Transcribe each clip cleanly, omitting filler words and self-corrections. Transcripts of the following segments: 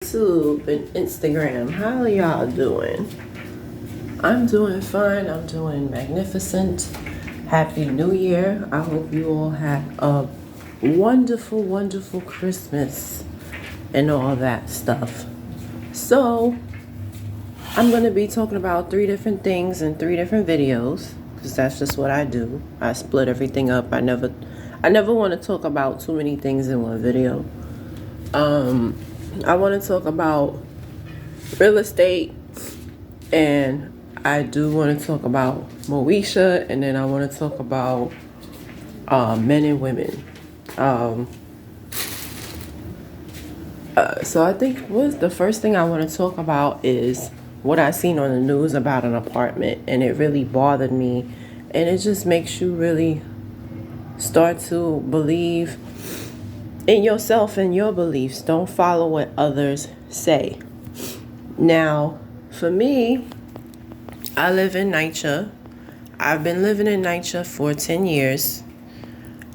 YouTube and Instagram. How are y'all doing? I'm doing fine. I'm doing magnificent. Happy New Year. I hope you all had a wonderful, wonderful Christmas and all that stuff. So, I'm going to be talking about 3 different things in 3 different videos because that's just what I do. I split everything up. I never want to talk about too many things in one video. I want to talk about real estate, and I do want to talk about Moesha, and then I want to talk about men and women. So I think what's the first thing I want to talk about is what I seen on the news about an apartment, and it really bothered me, and it just makes you really start to believe in yourself and your beliefs. Don't follow what others say. Now, for me, I live in NYCHA. I've been living in NYCHA for 10 years.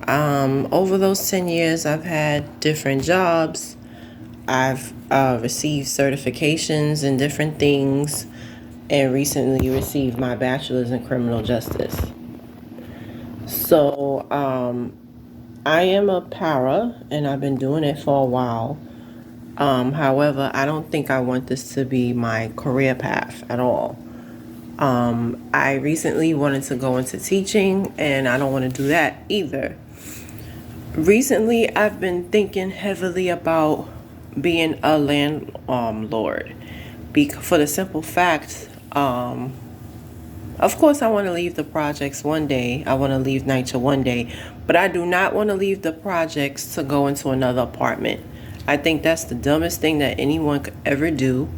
Over those 10 years, I've had different jobs. I've received certifications in different things, and recently received my bachelor's in criminal justice. So, I am a para, and I've been doing it for a while. However, I don't think I want this to be my career path at all. I recently wanted to go into teaching, and I don't want to do that either. Recently, I've been thinking heavily about being a landlord, for the simple fact, of course, I want to leave the projects one day. I want to leave NYCHA one day, but I do not want to leave the projects to go into another apartment. I think that's the dumbest thing that anyone could ever do.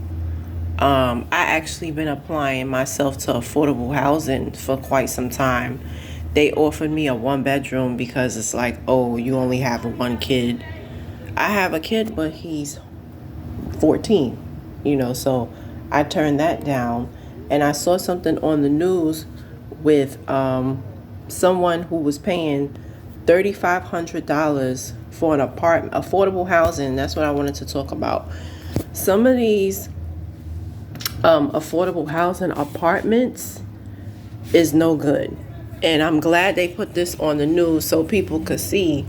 I actually been applying myself to affordable housing for quite some time. They offered me a 1-bedroom because it's like, oh, you only have 1 kid. I have a kid, but he's 14, so I turned that down. And I saw something on the news with someone who was paying $3,500 for an apartment, affordable housing. That's what I wanted to talk about. Some of these affordable housing apartments is no good. And I'm glad they put this on the news so people could see.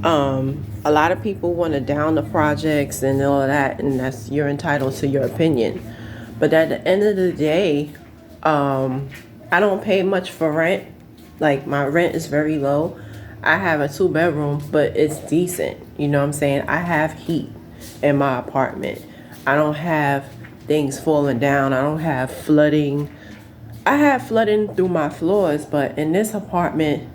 A lot of people want to down the projects and all of that, and you're entitled to your opinion. But at the end of the day, I don't pay much for rent. Like, my rent is very low. I have a 2-bedroom, but it's decent. You know what I'm saying? I have heat in my apartment. I don't have things falling down. I don't have flooding. I have flooding through my floors, but in this apartment,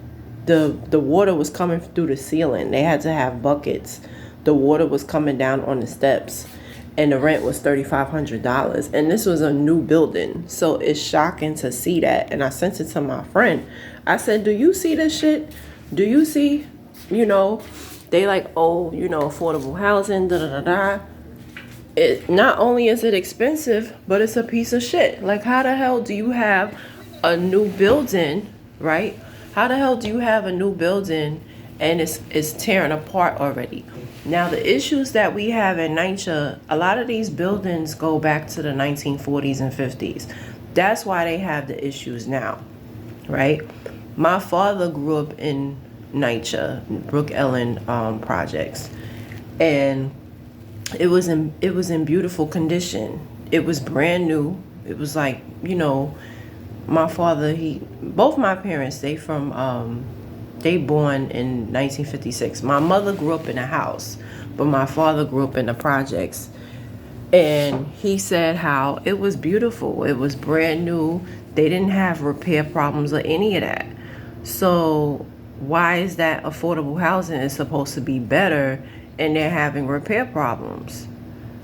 the water was coming through the ceiling. They had to have buckets. The water was coming down on the steps. And the rent was $3,500. And this was a new building. So it's shocking to see that. And I sent it to my friend. I said, do you see this shit? Do you see, they like, oh, affordable housing, da-da-da-da. It, not only is it expensive, but it's a piece of shit. Like, how the hell do you have a new building, right? How the hell do you have a new building and it's tearing apart already? Now, the issues that we have in NYCHA, a lot of these buildings go back to the 1940s and 50s. That's why they have the issues now, right? My father grew up in NYCHA, Brook Ellen projects, and it was in beautiful condition. It was brand new. It was like, my father, both my parents, they born in 1956. My mother grew up in a house, but my father grew up in the projects. And he said how it was beautiful. It was brand new. They didn't have repair problems or any of that. So why is that affordable housing is supposed to be better and they're having repair problems?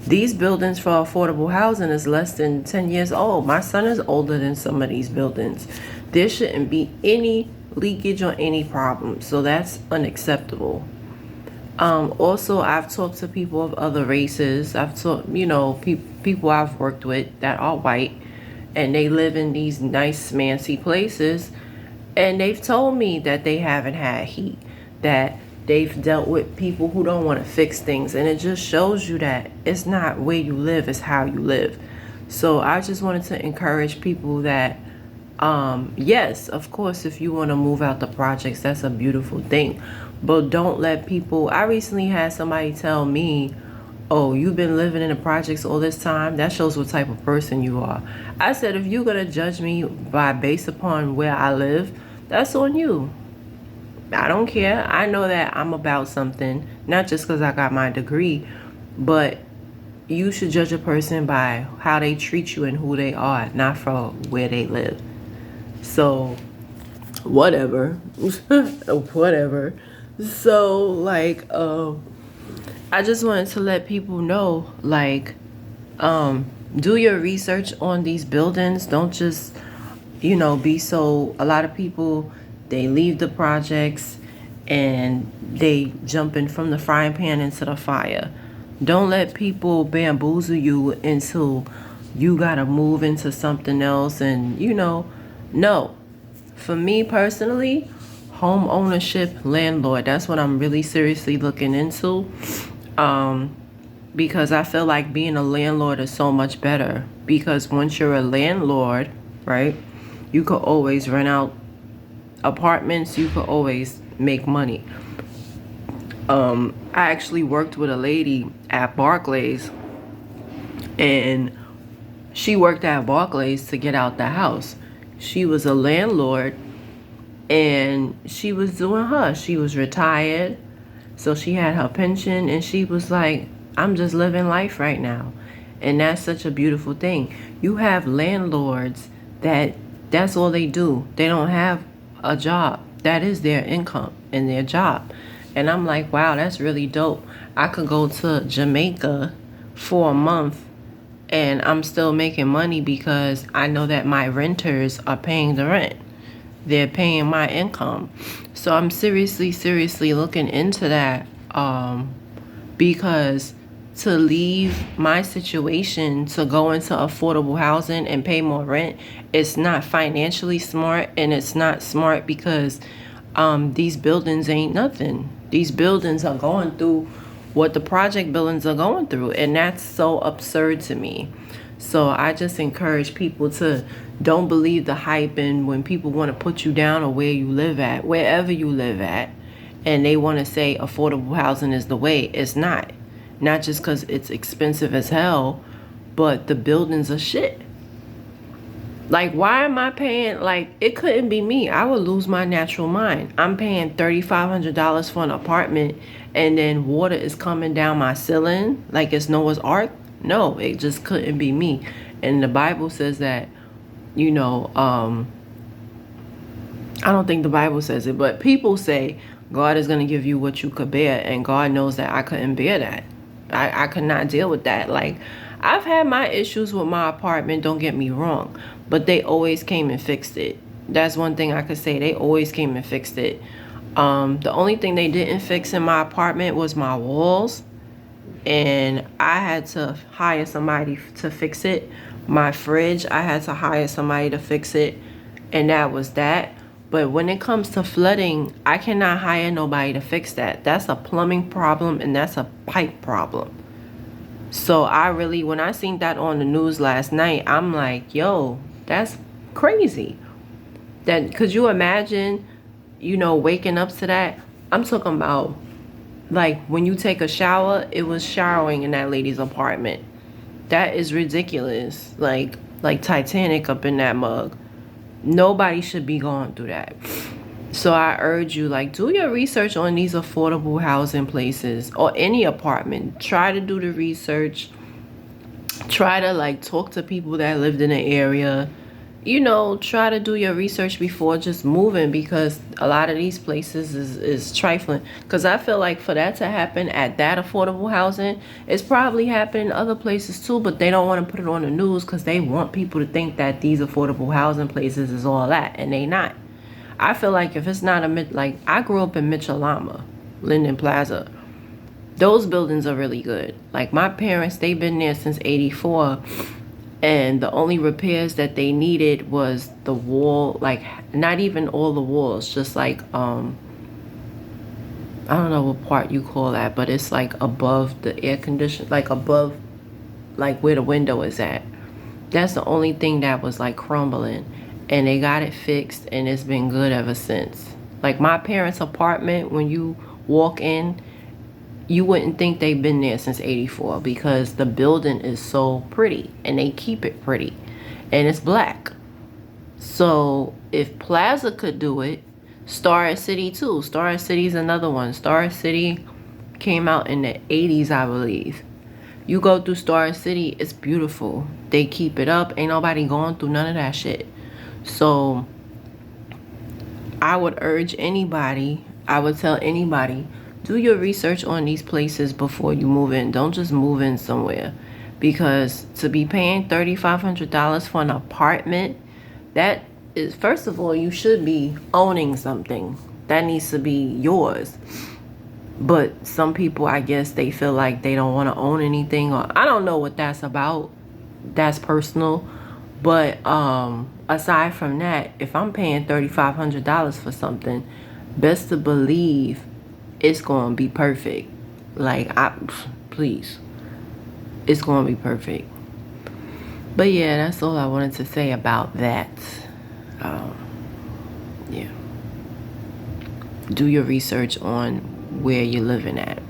These buildings for affordable housing is less than 10 years old. My son is older than some of these buildings. There shouldn't be any leakage or any problems, so that's unacceptable. Also, I've talked to people of other races. I've talked, people I've worked with that are white, and they live in these nice, fancy places, and they've told me that they haven't had heat, that they've dealt with people who don't want to fix things, and it just shows you that it's not where you live, it's how you live. So I just wanted to encourage people that yes, of course, if you want to move out the projects, that's a beautiful thing, but don't let people. I recently had somebody tell me, oh, you've been living in the projects all this time, that shows what type of person you are. I said, if you're gonna judge me by based upon where I live, that's on you. I don't care. I know that I'm about something, not just because I got my degree, but you should judge a person by how they treat you and who they are, not for where they live. So, whatever. Whatever. So, like, I just wanted to let people know, like, do your research on these buildings. Don't just, be so. A lot of people, they leave the projects and they jump in from the frying pan into the fire. Don't let people bamboozle you into you gotta move into something else. And no. For me personally, home ownership, landlord, that's what I'm really seriously looking into. Because I feel like being a landlord is so much better. Because once you're a landlord, right, you could always rent out apartments, you could always make money. I actually worked with a lady at Barclays, and she worked at Barclays to get out the house. She was a landlord, and she was doing her. She was retired, so she had her pension, and she was like, I'm just living life right now. And that's such a beautiful thing. You have landlords that's all they do. They don't have a job. That is their income and their job. And I'm like, wow, that's really dope. I could go to Jamaica for a month and I'm still making money because I know that my renters are paying the rent. They're paying my income. So I'm seriously looking into that, because to leave my situation to go into affordable housing and pay more rent, it's not financially smart, and it's not smart because these buildings ain't nothing. These buildings are going through what the project buildings are going through, and that's so absurd to me. So I just encourage people to don't believe the hype, and when people want to put you down or where you live at, wherever you live at, and they want to say affordable housing is the way, it's not. Not just because it's expensive as hell, but the buildings are shit. Like, why am I paying? Like, it couldn't be me. I would lose my natural mind. I'm paying $3,500 for an apartment, and then water is coming down my ceiling like it's Noah's Ark. No, it just couldn't be me. And the Bible says that, I don't think the Bible says it, but people say God is going to give you what you could bear, and God knows that I couldn't bear that. I could not deal with that. Like, I've had my issues with my apartment, don't get me wrong, but they always came and fixed it. That's one thing I could say. They always came and fixed it. The only thing they didn't fix in my apartment was my walls, and I had to hire somebody to fix it. My fridge, I had to hire somebody to fix it, and that was that. But when it comes to flooding, I cannot hire nobody to fix that. That's a plumbing problem, and that's a pipe problem. So when I seen that on the news last night, I'm like, yo, that's crazy. Could you imagine, waking up to that? I'm talking about, like, when you take a shower, it was showering in that lady's apartment. That is ridiculous. Like Titanic up in that mug. Nobody should be going through that. So I urge you, like, do your research on these affordable housing places or any apartment. Try to do the research. Try to, like, talk to people that lived in the area. Try to do your research before just moving, because a lot of these places is trifling. Because I feel like for that to happen at that affordable housing, it's probably happening other places too, but they don't want to put it on the news because they want people to think that these affordable housing places is all that, and they not. I feel like if it's not I grew up in Mitchell-Lama, Linden Plaza. Those buildings are really good. Like, my parents, they've been there since '84. And the only repairs that they needed was the wall, like, not even all the walls, just like, I don't know what part you call that, but it's like above the air condition, like above, like where the window is at. That's the only thing that was like crumbling, and they got it fixed, and it's been good ever since. Like my parents' apartment, when you walk in, you wouldn't think they've been there since 84 because the building is so pretty and they keep it pretty, and it's black. So if Plaza could do it, Star City too. Star City's another one. Star City came out in the 80s, I believe. You go through Star City, it's beautiful. They keep it up. Ain't nobody going through none of that shit. So I would urge anybody, I would tell anybody, do your research on these places before you move in. Don't just move in somewhere. Because to be paying $3,500 for an apartment, that is, first of all, you should be owning something. That needs to be yours. But some people, I guess, they feel like they don't want to own anything, or I don't know what that's about. That's personal. But aside from that, if I'm paying $3,500 for something, best to believe it's going to be perfect. Like, please, it's going to be perfect. But yeah, that's all I wanted to say about that. Yeah. Do your research on where you're living at.